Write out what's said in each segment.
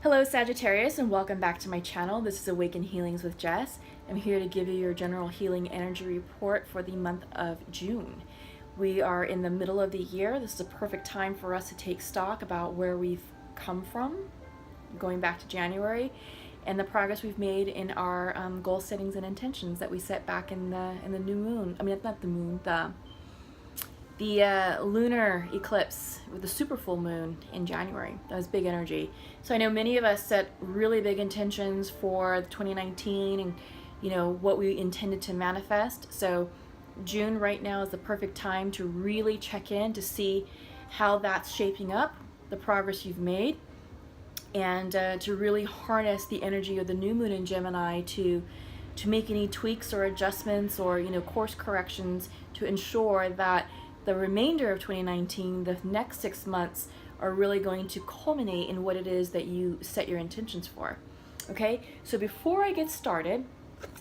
Hello Sagittarius, and welcome back to my channel. This is Awaken Healings with Jess. I'm here to give you your general healing energy report for the month of June. We are in the middle of the year. This is a perfect time for us to take stock about where we've come from, going back to January, and the progress we've made in our goal settings and intentions that we set back in the new moon. I mean, not the moon, the lunar eclipse with the super full moon in January. That was big energy. So I know many of us set really big intentions for 2019 and what we intended to manifest. So June right now is the perfect time to really check in to see how that's shaping up, the progress you've made, and to really harness the energy of the new moon in Gemini to make any tweaks or adjustments or course corrections to ensure that the remainder of 2019, the next 6 months, are really going to culminate in what it is that you set your intentions for. Okay, so before I get started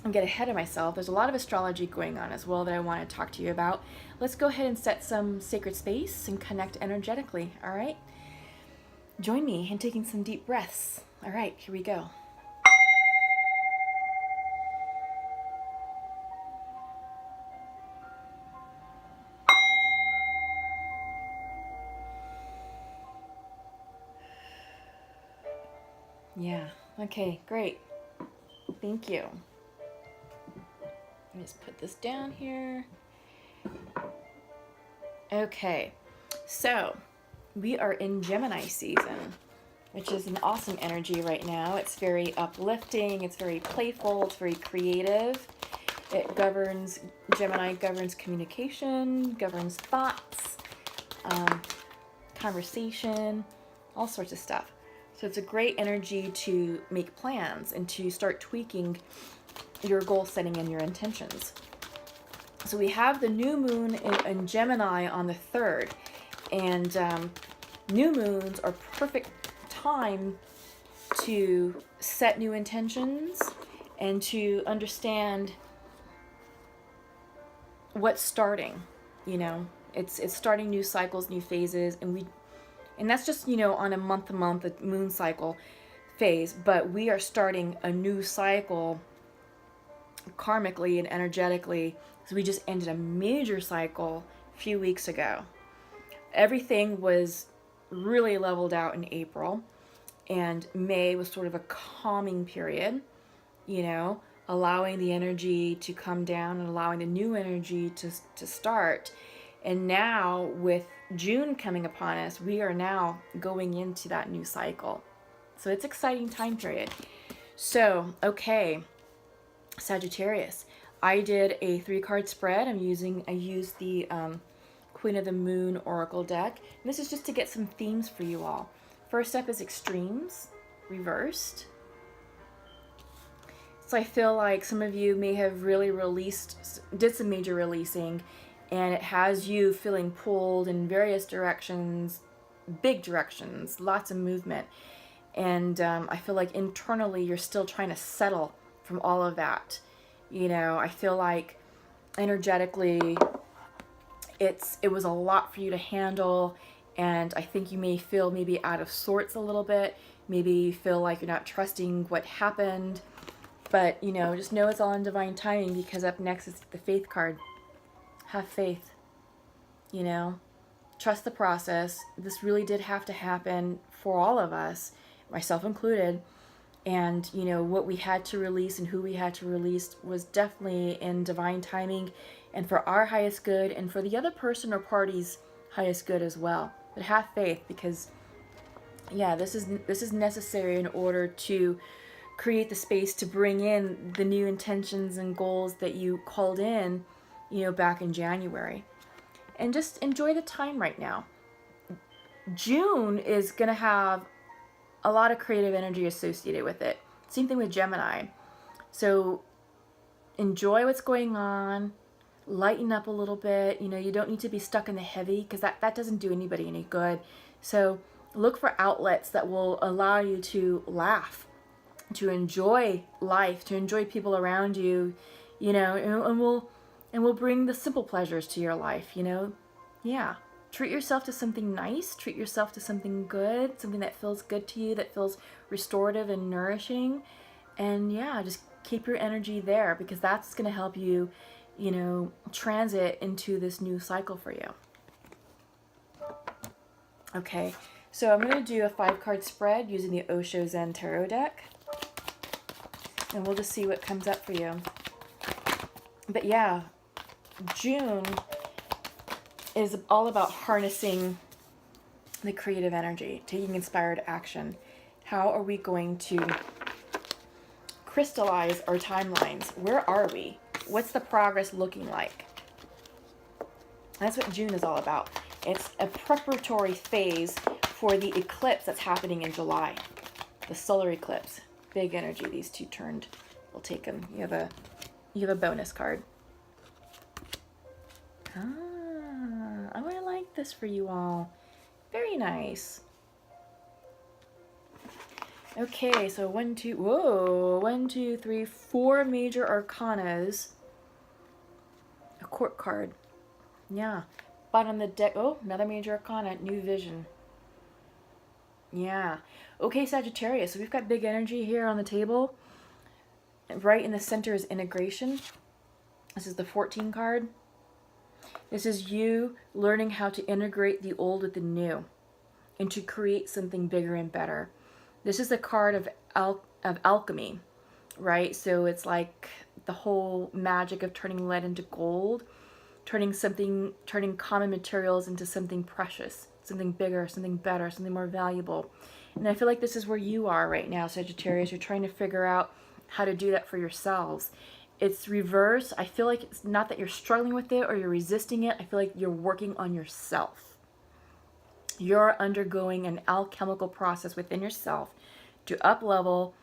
and get ahead of myself, there's a lot of astrology going on as well that I want to talk to you about. Let's go ahead and set some sacred space and connect energetically, all right? Join me in taking some deep breaths. All right, here we go. Yeah, okay, great. Thank you. Let me just put this down here. Okay, so we are in Gemini season, which is an awesome energy right now. It's very uplifting, it's very playful, it's very creative. Gemini governs communication, governs thoughts, conversation, all sorts of stuff. So it's a great energy to make plans and to start tweaking your goal setting and your intentions. So we have the new moon in Gemini on the 3rd, and new moons are perfect time to set new intentions and to understand what's starting. It's starting new cycles, new phases, and that's just, on a month-to-month moon cycle phase, but we are starting a new cycle karmically and energetically. So we just ended a major cycle a few weeks ago. Everything was really leveled out in April, and May was sort of a calming period, allowing the energy to come down and allowing the new energy to start. And now with June coming upon us, we are now going into that new cycle. So it's an exciting time period. So, okay, Sagittarius, I did a 3-card spread. I used the Queen of the Moon Oracle deck. And this is just to get some themes for you all. First up is extremes, reversed. So I feel like some of you may have really did some major releasing, and it has you feeling pulled in various directions, big directions, lots of movement. And I feel like internally you're still trying to settle from all of that. I feel like energetically it was a lot for you to handle, and I think you may feel maybe out of sorts a little bit. Maybe you feel like you're not trusting what happened. But, just know it's all in divine timing, because up next is the Faith card. Have faith, trust the process. This really did have to happen for all of us, myself included. And, what we had to release and who we had to release was definitely in divine timing and for our highest good and for the other person or party's highest good as well. But have faith, because, yeah, this is necessary in order to create the space to bring in the new intentions and goals that you called in back in January. And just enjoy the time right now. June is going to have a lot of creative energy associated with it. Same thing with Gemini. So enjoy what's going on. Lighten up a little bit. You don't need to be stuck in the heavy, because that doesn't do anybody any good. So look for outlets that will allow you to laugh, to enjoy life, to enjoy people around you, and we'll bring the simple pleasures to your life, Yeah. treat yourself to something nice, treat yourself to something good, something that feels good to you, that feels restorative and nourishing. And yeah, just keep your energy there, because that's going to help you, you know, transit into this new cycle for you. Okay, so I'm going to do a 5-card spread using the Osho Zen Tarot deck. And we'll just see what comes up for you. But yeah, June is all about harnessing the creative energy, taking inspired action. How are we going to crystallize our timelines? Where are we? What's the progress looking like? That's what June is all about. It's a preparatory phase for the eclipse that's happening in July. The solar eclipse. Big energy. These two turned. We'll take them. You have a bonus card. Ah, oh, I like this for you all. Very nice. Okay, so 1, 2, 3, 4 major arcanas. A court card. Yeah. Bottom of the deck. Oh, another major arcana. New vision. Yeah. Okay, Sagittarius. So we've got big energy here on the table. Right in the center is integration. This is the 14 card. This is you learning how to integrate the old with the new and to create something bigger and better. This is the card of alchemy, right? So it's like the whole magic of turning lead into gold, turning common materials into something precious, something bigger, something better, something more valuable. And I feel like this is where you are right now, Sagittarius. You're trying to figure out how to do that for yourselves. It's reverse. I feel like it's not that you're struggling with it or you're resisting it. I feel like you're working on yourself. You're undergoing an alchemical process within yourself to up-level,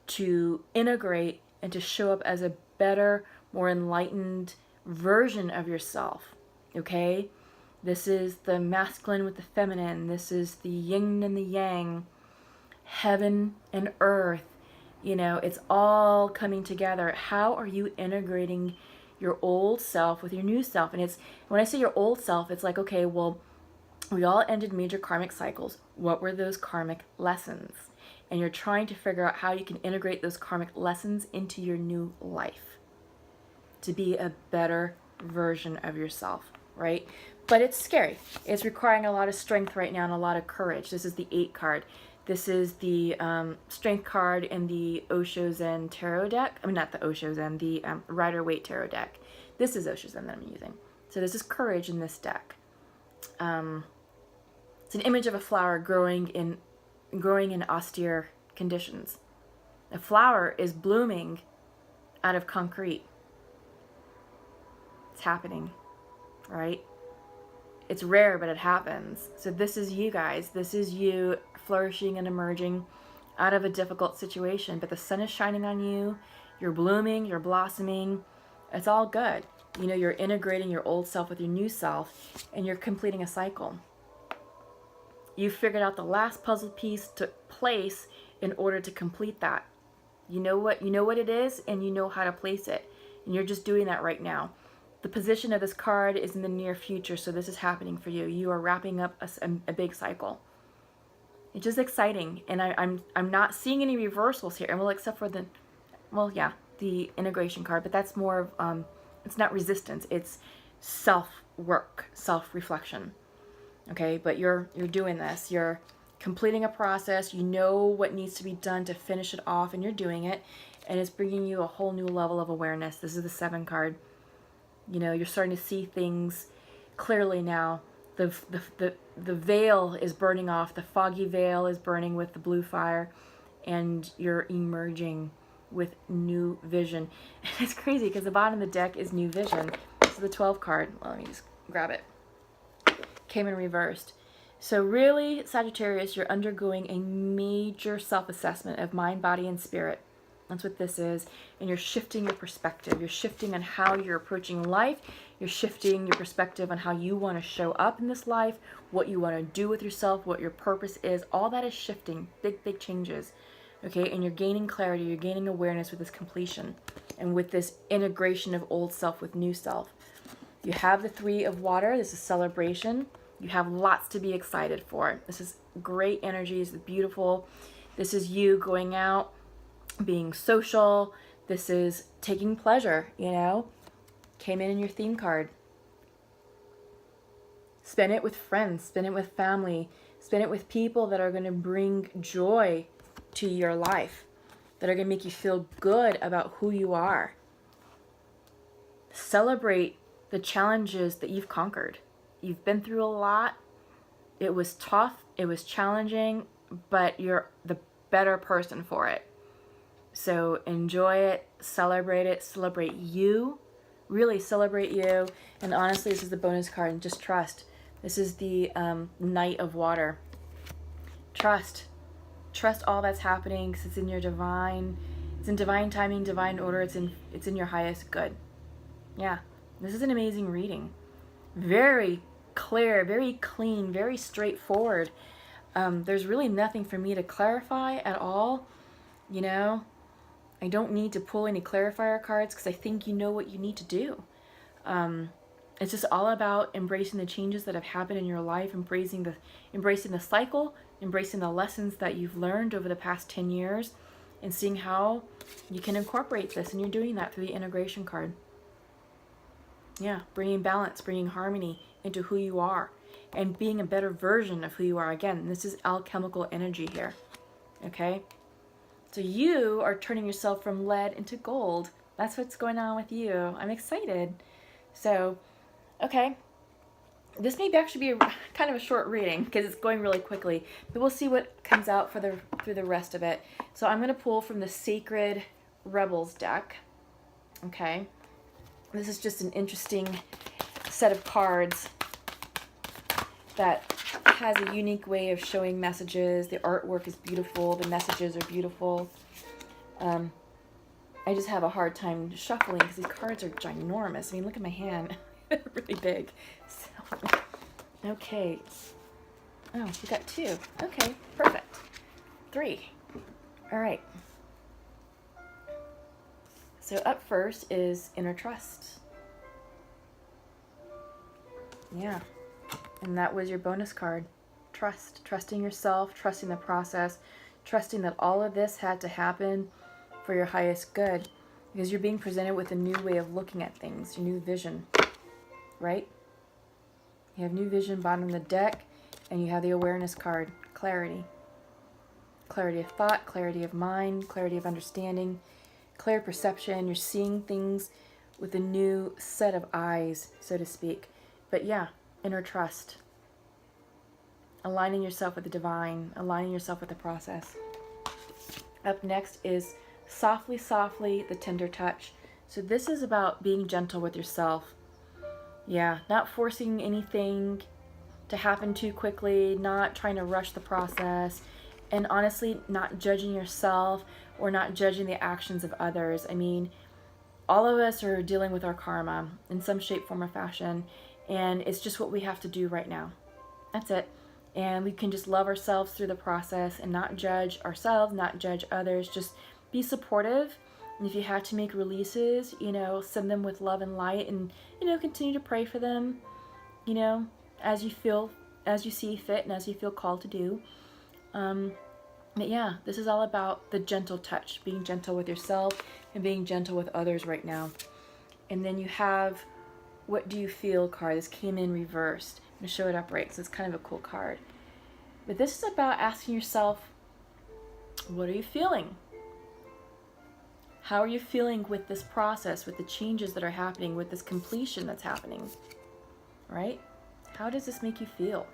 to integrate, and to show up as a better, more enlightened version of yourself. Okay? This is the masculine with the feminine. This is the yin and the yang, heaven and earth. You know, it's all coming together. How are you integrating your old self with your new self? And it's, when I say your old self, it's like, okay, well, we all ended major karmic cycles. What were those karmic lessons? And you're trying to figure out how you can integrate those karmic lessons into your new life to be a better version of yourself, right? But it's scary. It's requiring a lot of strength right now and a lot of courage. This is the 8 card. This is the strength card in the Osho Zen Tarot deck. I mean, not the Osho Zen, the Rider-Waite Tarot deck. This is Osho Zen that I'm using. So this is courage in this deck. It's an image of a flower growing in austere conditions. A flower is blooming out of concrete. It's happening, right? It's rare, but it happens. So this is you guys. This is you flourishing and emerging out of a difficult situation. But the sun is shining on you. You're blooming. You're blossoming. It's all good. You know, you're integrating your old self with your new self, and you're completing a cycle. You figured out the last puzzle piece took place in order to complete that. You know what it is, and you know how to place it. And you're just doing that right now. The position of this card is in the near future, so this is happening for you. You are wrapping up a big cycle. It's just exciting, and I'm not seeing any reversals here. And well, except for the integration card, but that's more of it's not resistance. It's self-work, self-reflection. Okay, but you're doing this. You're completing a process. You know what needs to be done to finish it off, and you're doing it, and it's bringing you a whole new level of awareness. This is the 7 card. You know, you're starting to see things clearly now. The veil is burning off. The foggy veil is burning with the blue fire, and you're emerging with new vision. And it's crazy because the bottom of the deck is new vision. So the 12 card, well, let me just grab it, came in reversed. So really, Sagittarius, you're undergoing a major self-assessment of mind, body, and spirit. That's what this is. And you're shifting your perspective. You're shifting on how you're approaching life. You're shifting your perspective on how you want to show up in this life, what you want to do with yourself, what your purpose is. All that is shifting. Big, big changes. Okay, and you're gaining clarity. You're gaining awareness with this completion and with this integration of old self with new self. You have the 3 of water. This is celebration. You have lots to be excited for. This is great energy. This is beautiful. This is you going out, being social. This is taking pleasure, you know. Came in your theme card. Spend it with friends. Spend it with family. Spend it with people that are going to bring joy to your life, that are going to make you feel good about who you are. Celebrate the challenges that you've conquered. You've been through a lot. It was tough. It was challenging, but you're the better person for it. So enjoy it, celebrate you, really celebrate you. And honestly, this is the bonus card, and just trust. This is the Knight of Water. Trust all that's happening, because it's in your divine, it's in divine timing, divine order. It's in your highest good. Yeah, this is an amazing reading. Very clear, very clean, very straightforward. There's really nothing for me to clarify at all. You know, I don't need to pull any clarifier cards, because I think you know what you need to do. It's just all about embracing the changes that have happened in your life, embracing the cycle, embracing the lessons that you've learned over the past 10 years, and seeing how you can incorporate this. And you're doing that through the integration card. Yeah, bringing balance, bringing harmony into who you are, and being a better version of who you are. Again, this is alchemical energy here. Okay? So you are turning yourself from lead into gold. That's what's going on with you. I'm excited. So, okay. This may actually be kind of a short reading, because it's going really quickly, but we'll see what comes out through the rest of it. So I'm going to pull from the Sacred Rebels deck. Okay. This is just an interesting set of cards that has a unique way of showing messages. The artwork is beautiful. The messages are beautiful. I just have a hard time shuffling because these cards are ginormous. I mean, look at my hand. They're really big. So, okay. Oh, we got 2. Okay, perfect. 3. All right. So up first is Inner Trust. Yeah. And that was your bonus card. Trust. Trusting yourself, trusting the process, trusting that all of this had to happen for your highest good, because you're being presented with a new way of looking at things, your new vision, right? You have new vision bottom of the deck, and you have the awareness card, clarity. Clarity of thought, clarity of mind, clarity of understanding, clear perception. You're seeing things with a new set of eyes, so to speak. But yeah, inner trust. Aligning yourself with the divine, aligning yourself with the process. Up next is Softly, Softly, the Tender Touch. So this is about being gentle with yourself. Yeah, not forcing anything to happen too quickly, not trying to rush the process, and honestly, not judging yourself or not judging the actions of others. I mean, all of us are dealing with our karma in some shape, form, or fashion, and it's just what we have to do right now. That's it. And we can just love ourselves through the process and not judge ourselves, not judge others, just be supportive. And if you have to make releases, you know, send them with love and light, and, you know, continue to pray for them, you know, as you feel, as you see fit, and as you feel called to do. But yeah, this is all about the gentle touch, being gentle with yourself and being gentle with others right now. And then you have What Do You Feel card. This came in reversed. I'm going to show it upright, so it's kind of a cool card. But this is about asking yourself, what are you feeling? How are you feeling with this process, with the changes that are happening, with this completion that's happening, right? How does this make you feel?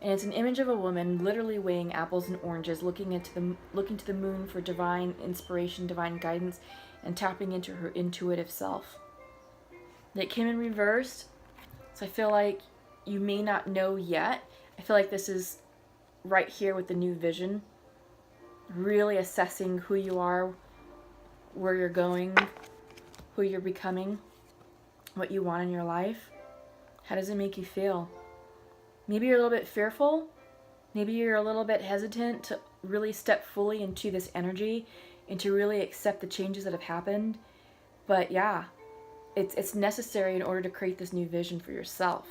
And it's an image of a woman literally weighing apples and oranges, looking to the moon for divine inspiration, divine guidance, and tapping into her intuitive self. It came in reversed, so I feel like you may not know yet. I feel like this is right here with the new vision, really assessing who you are, where you're going, who you're becoming, what you want in your life. How does it make you feel? Maybe you're a little bit fearful. Maybe you're a little bit hesitant to really step fully into this energy and to really accept the changes that have happened. But yeah, it's necessary in order to create this new vision for yourself.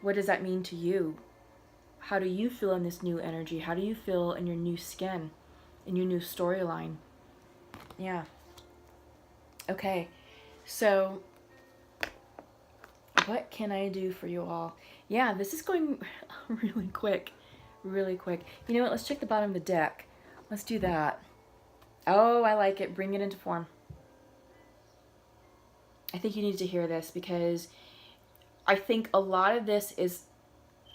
What does that mean to you? How do you feel in this new energy? How do you feel in your new skin, in your new storyline? Yeah. Okay, so what can I do for you all? Yeah, this is going really quick, really quick. You know what? Let's check the bottom of the deck. Let's do that. Oh, I like it. Bring it into form. I think you need to hear this because I think a lot of this is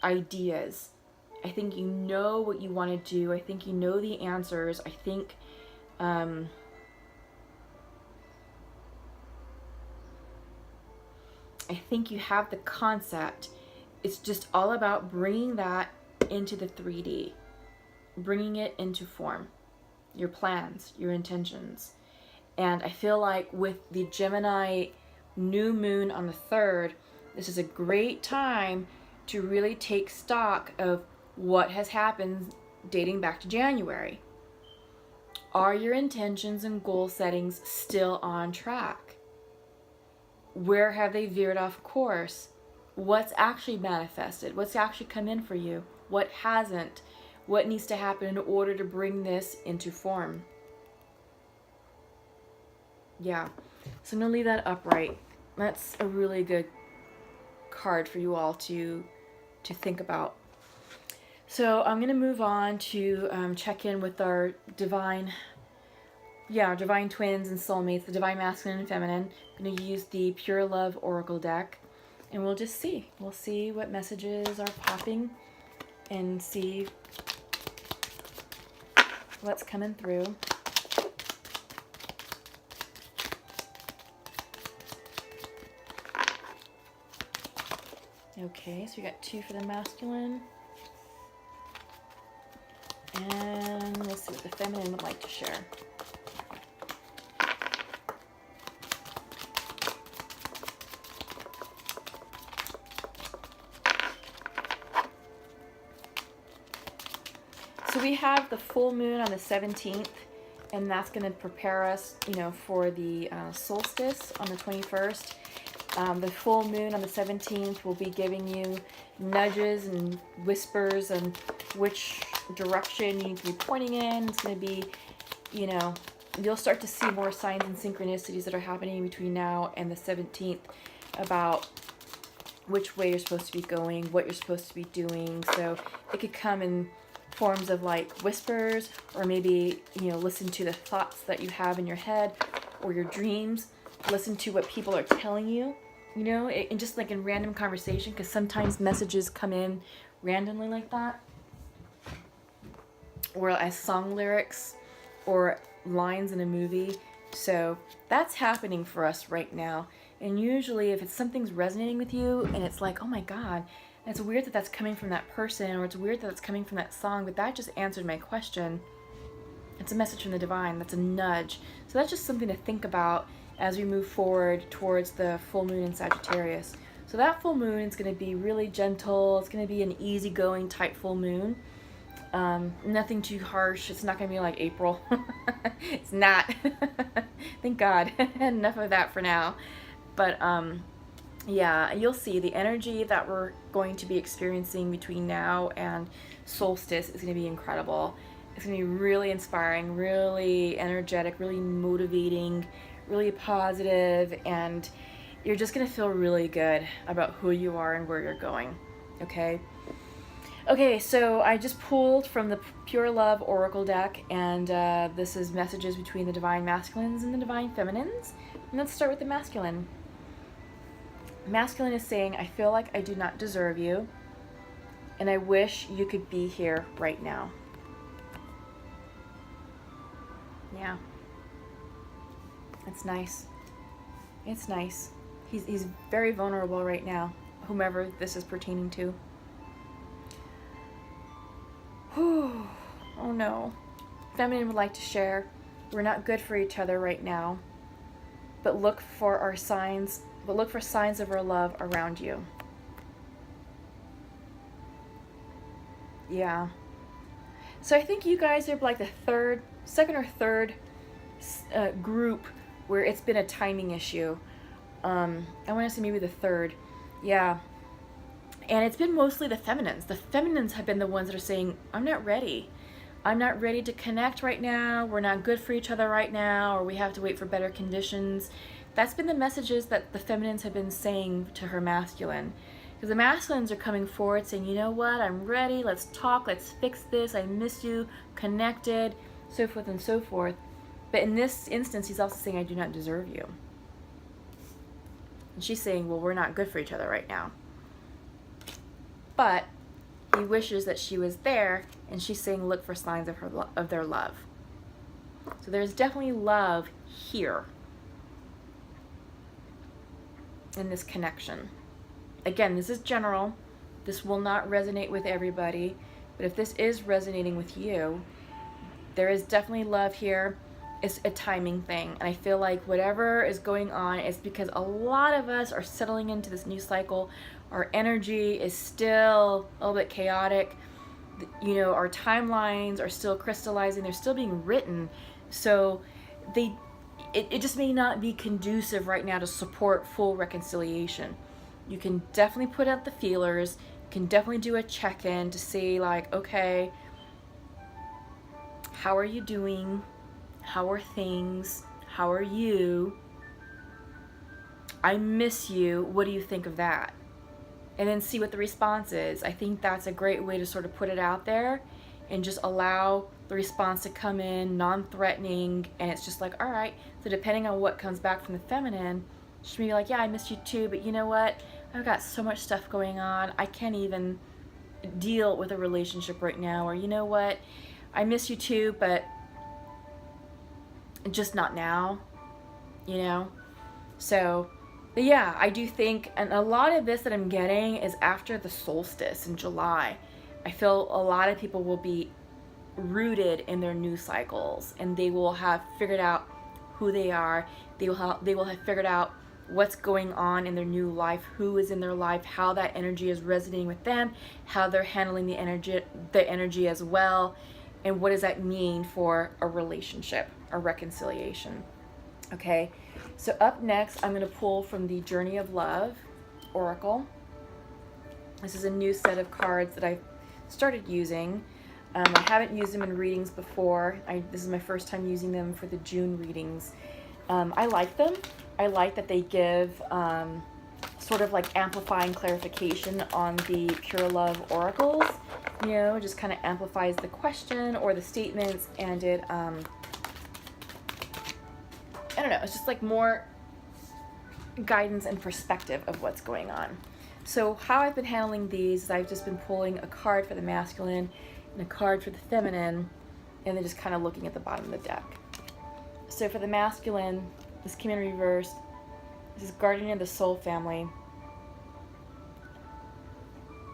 ideas. I think you know what you want to do. I think you know the answers. I think you have the concept. It's just all about bringing that into the 3D, bringing it into form, your plans, your intentions. And I feel like with the Gemini New Moon on the 3rd, this is a great time to really take stock of what has happened dating back to January. Are your intentions and goal settings still on track? Where have they veered off course? What's actually manifested? What's actually come in for you? What hasn't? What needs to happen in order to bring this into form? Yeah, so I'm going to leave that upright. That's a really good card for you all to think about. So I'm going to move on to check in with our divine twins and soulmates, the divine masculine and feminine. I'm going to use the Pure Love Oracle deck, and we'll just see. We'll see what messages are popping and see what's coming through. Okay, so we got 2 for the masculine. And let's see what the feminine would like to share. So we have the full moon on the 17th, and that's going to prepare us, for the solstice on the 21st. The full moon on the 17th will be giving you nudges and whispers and which direction you need to be pointing in. It's going to be, you'll start to see more signs and synchronicities that are happening between now and the 17th about which way you're supposed to be going, what you're supposed to be doing. So it could come in forms of like whispers, or maybe, listen to the thoughts that you have in your head or your dreams. Listen to what people are telling you, and just like in random conversation, because sometimes messages come in randomly like that, or as song lyrics or lines in a movie. So that's happening for us right now. And usually if it's something's resonating with you and it's like, oh my God, it's weird that that's coming from that person, or it's weird that it's coming from that song, but that just answered my question. It's a message from the divine. That's a nudge. So that's just something to think about as we move forward towards the full moon in Sagittarius. So that full moon is going to be really gentle. It's going to be an easygoing type full moon. Nothing too harsh. It's not going to be like April. It's not. Thank God. Enough of that for now. But yeah, you'll see the energy that we're going to be experiencing between now and solstice is going to be incredible. It's going to be really inspiring, really energetic, really motivating, really positive, and you're just going to feel really good about who you are and where you're going, okay? Okay, so I just pulled from the Pure Love Oracle deck, and this is messages between the divine masculines and the divine feminines. And let's start with the masculine. Masculine is saying, I feel like I do not deserve you, and I wish you could be here right now. Yeah. It's nice. It's nice. He's very vulnerable right now, whomever this is pertaining to. Whew. Oh no. Feminine would like to share, we're not good for each other right now, but look for signs of our love around you. Yeah. So I think you guys are like the second or third group where it's been a timing issue. I want to say maybe the third. Yeah. And it's been mostly the feminines. The feminines have been the ones that are saying, I'm not ready. I'm not ready to connect right now. We're not good for each other right now, or we have to wait for better conditions. That's been the messages that the feminines have been saying to her masculine. Because the masculines are coming forward saying, you know what, I'm ready, let's talk, let's fix this, I miss you, connected, so forth and so forth. But in this instance, he's also saying, I do not deserve you. And she's saying, well, we're not good for each other right now. But he wishes that she was there, and she's saying, look for signs of their love. So there's definitely love here in this connection. Again, this is general. This will not resonate with everybody. But if this is resonating with you, there is definitely love here. It's a timing thing. And I feel like whatever is going on is because a lot of us are settling into this new cycle. Our energy is still a little bit chaotic. You know, our timelines are still crystallizing. They're still being written. So it just may not be conducive right now to support full reconciliation. You can definitely put out the feelers. You can definitely do a check-in to see, like, okay, how are you doing? How are things? How are you? I miss you. What do you think of that? And then see what the response is. I think that's a great way to sort of put it out there and just allow the response to come in non-threatening. And it's just like, all right. So depending on what comes back from the feminine, she may be like, yeah, I missed you too, but you know what? I've got so much stuff going on. I can't even deal with a relationship right now. Or you know what? I miss you too, but just not now, you know? So, but yeah, I do think, and a lot of this that I'm getting is after the solstice in July. I feel a lot of people will be rooted in their new cycles, and they will have figured out who they are. They will have figured out what's going on in their new life, who is in their life, how that energy is resonating with them, how they're handling the energy as well, and what does that mean for a relationship, a reconciliation. Okay, so up next, I'm going to pull from the Journey of Love Oracle. This is a new set of cards that I've started using. I haven't used them in readings before. This is my first time using them for the June readings. I like them. I like that they give sort of like amplifying clarification on the Pure Love oracles. You know, just kind of amplifies the question or the statements, and it, I don't know, it's just like more guidance and perspective of what's going on. So how I've been handling these is I've just been pulling a card for the masculine and a card for the feminine, and then just kind of looking at the bottom of the deck. So for the masculine, this came in reverse. This is Guardian of the Soul Family.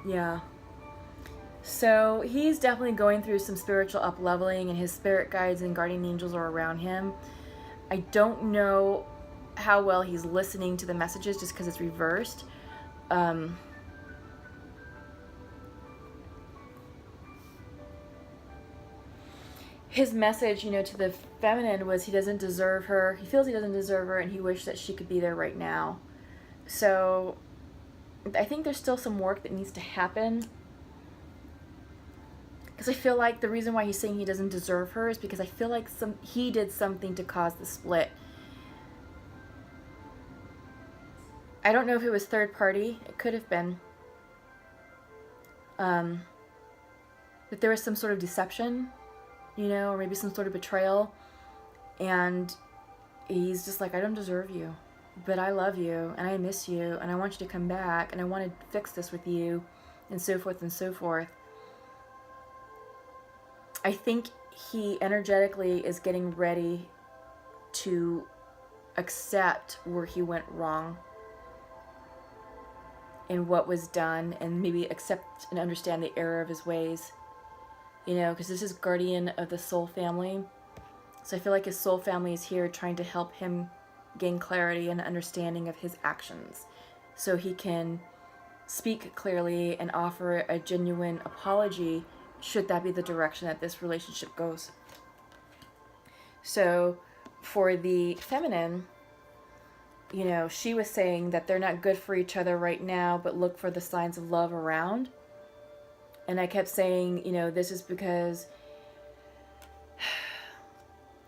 Yeah. So he's definitely going through some spiritual up-leveling, and his spirit guides and guardian angels are around him. I don't know how well he's listening to the messages just because it's reversed. His message, you know, to the feminine was he doesn't deserve her. He feels he doesn't deserve her, and he wished that she could be there right now. So I think there's still some work that needs to happen. Because I feel like the reason why he's saying he doesn't deserve her is because I feel like he did something to cause the split. I don't know if it was third party. It could have been. But there was some sort of deception, you know, or maybe some sort of betrayal. And he's just like, I don't deserve you, but I love you, and I miss you, and I want you to come back, and I want to fix this with you, and so forth and so forth. I think he energetically is getting ready to accept where he went wrong and what was done, and maybe accept and understand the error of his ways. You know, because this is Guardian of the Soul Family. So I feel like his soul family is here trying to help him gain clarity and understanding of his actions, so he can speak clearly and offer a genuine apology should that be the direction that this relationship goes. So for the feminine, you know, she was saying that they're not good for each other right now, but look for the signs of love around. And I kept saying, you know, this is because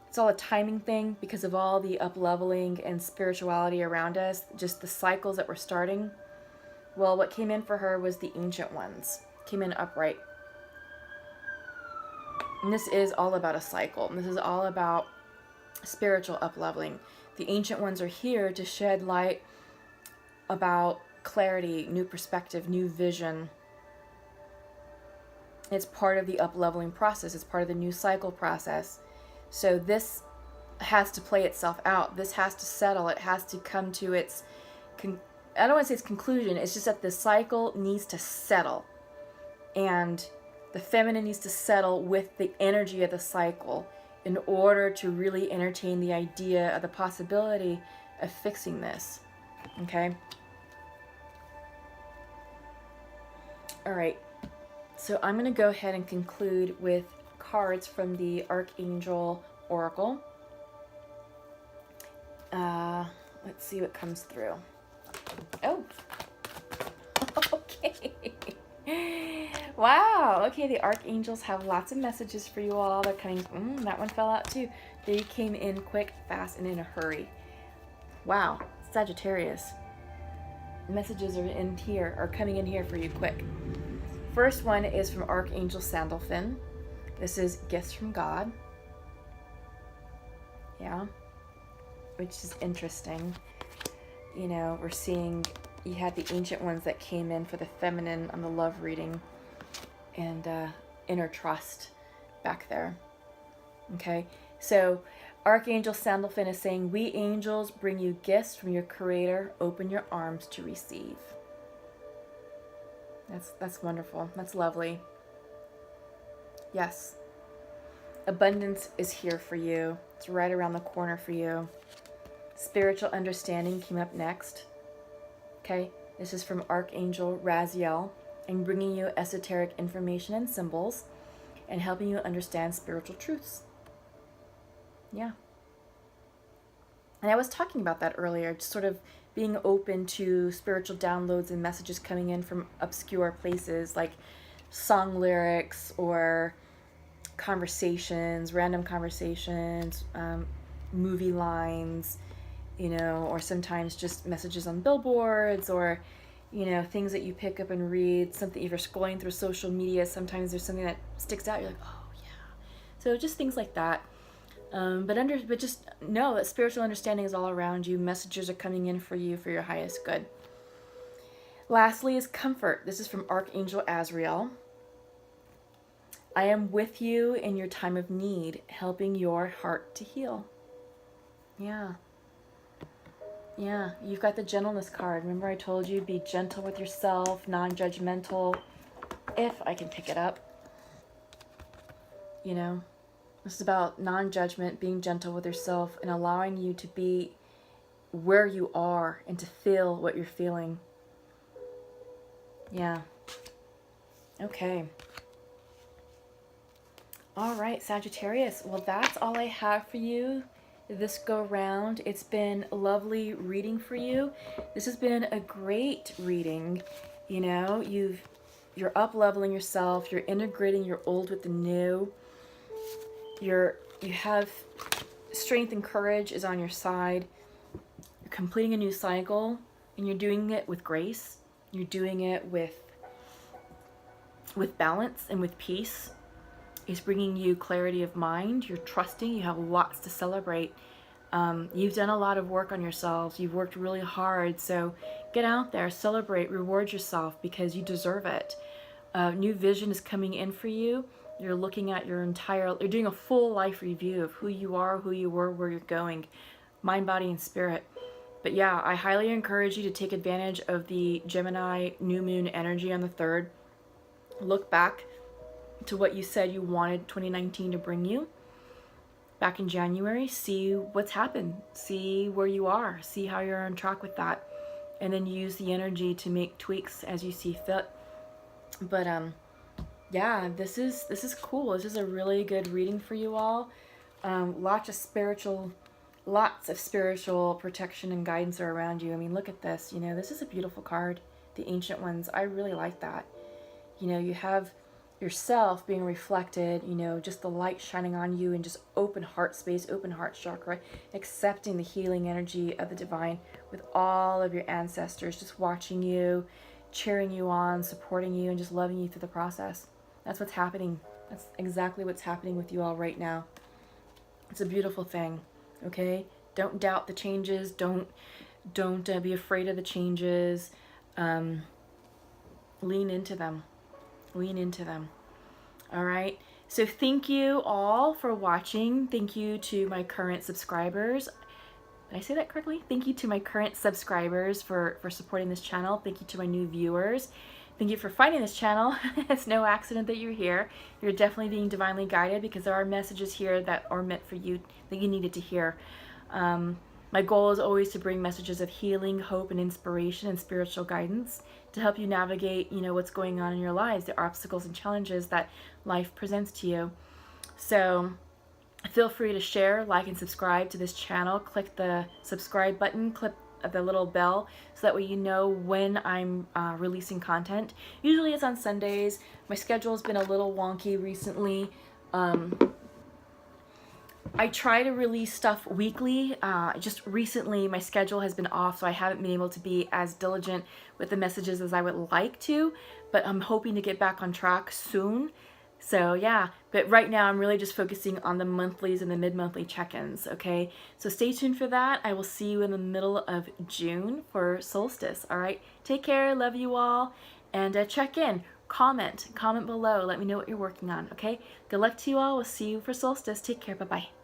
it's all a timing thing because of all the up-leveling and spirituality around us, just the cycles that we're starting. Well, what came in for her was the ancient ones, came in upright. And this is all about a cycle. And this is all about spiritual up-leveling. The ancient ones are here to shed light about clarity, new perspective, new vision. It's part of the up-leveling process. It's part of the new cycle process. So this has to play itself out. This has to settle. It has to come to its, I don't want to say its conclusion. It's just that the cycle needs to settle. And the feminine needs to settle with the energy of the cycle in order to really entertain the idea of the possibility of fixing this. Okay? All right. So I'm going to go ahead and conclude with cards from the Archangel Oracle. Let's see what comes through. Oh. Okay. Wow. Okay, the Archangels have lots of messages for you all. They're coming. That one fell out too. They came in quick, fast, and in a hurry. Wow. Sagittarius. Messages are coming in here for you quick. First one is from Archangel Sandalphon. This is gifts from God. Yeah. Which is interesting. You know, we're seeing you had the ancient ones that came in for the feminine on the love reading and inner trust back there. Okay. So Archangel Sandalphon is saying, we angels bring you gifts from your Creator. Open your arms to receive. That's wonderful. That's lovely. Yes. Abundance is here for you. It's right around the corner for you. Spiritual understanding came up next. Okay. This is from Archangel Raziel, and bringing you esoteric information and symbols and helping you understand spiritual truths. Yeah. And I was talking about that earlier, just sort of being open to spiritual downloads and messages coming in from obscure places like song lyrics or conversations, random conversations, movie lines, you know, or sometimes just messages on billboards or, you know, things that you pick up and read, something if you're scrolling through social media, sometimes there's something that sticks out, you're like, oh yeah. So just things like that. But just know that spiritual understanding is all around you. Messages are coming in for you for your highest good. Lastly is comfort. This is from Archangel Azrael. I am with you in your time of need, helping your heart to heal. Yeah. Yeah, you've got the gentleness card. Remember I told you, be gentle with yourself, non-judgmental. If I can pick it up. You know. This is about non-judgment, being gentle with yourself, and allowing you to be where you are and to feel what you're feeling. Yeah. Okay. All right, Sagittarius. Well, that's all I have for you this go round. It's been a lovely reading for you. This has been a great reading. You know, you're up-leveling yourself. You're integrating your old with the new. You have strength and courage is on your side. You're completing a new cycle, and you're doing it with grace. You're doing it with balance and with peace. It's bringing you clarity of mind. You're trusting. You have lots to celebrate. You've done a lot of work on yourselves. You've worked really hard. So get out there, celebrate, reward yourself because you deserve it. New vision is coming in for you. You're looking at you're doing a full life review of who you are, who you were, where you're going, mind, body, and spirit. But yeah, I highly encourage you to take advantage of the Gemini New Moon energy on the 3rd. Look back to what you said you wanted 2019 to bring you back in January. See what's happened. See where you are. See how you're on track with that. And then use the energy to make tweaks as you see fit. But yeah, this is cool. This is a really good reading for you all. Lots of spiritual lots of spiritual protection and guidance are around you. I mean, look at this. You know, this is a beautiful card. The Ancient Ones. I really like that. You know, you have yourself being reflected, you know, just the light shining on you, and just open heart space, open heart chakra, accepting the healing energy of the divine with all of your ancestors, just watching you, cheering you on, supporting you, and just loving you through the process. That's what's happening. That's exactly what's happening with you all right now. It's a beautiful thing, okay? Don't doubt the changes. Don't be afraid of the changes. Lean into them. Lean into them. All right. So thank you all for watching. Thank you to my current subscribers. Did I say that correctly? Thank you to my current subscribers for supporting this channel. Thank you to my new viewers. Thank you for finding this channel. It's no accident that you're here. You're definitely being divinely guided, because there are messages here that are meant for you, that you needed to hear. My goal is always to bring messages of healing, hope, and inspiration and spiritual guidance to help you navigate, you know, what's going on in your lives, the obstacles and challenges that life presents to you. So feel free to share, like, and subscribe to this channel. Click the subscribe button, click the little bell, so that way you know when I'm releasing content. Usually it's on Sundays. My schedule's been a little wonky recently. I try to release stuff weekly. Just recently my schedule has been off, so I haven't been able to be as diligent with the messages as I would like to, but I'm hoping to get back on track soon. So yeah, but right now I'm really just focusing on the monthlies and the mid-monthly check-ins, okay? So stay tuned for that. I will see you in the middle of June for solstice, all right? Take care, love you all, and check in. Comment below. Let me know what you're working on, okay? Good luck to you all. We'll see you for solstice. Take care. Bye-bye.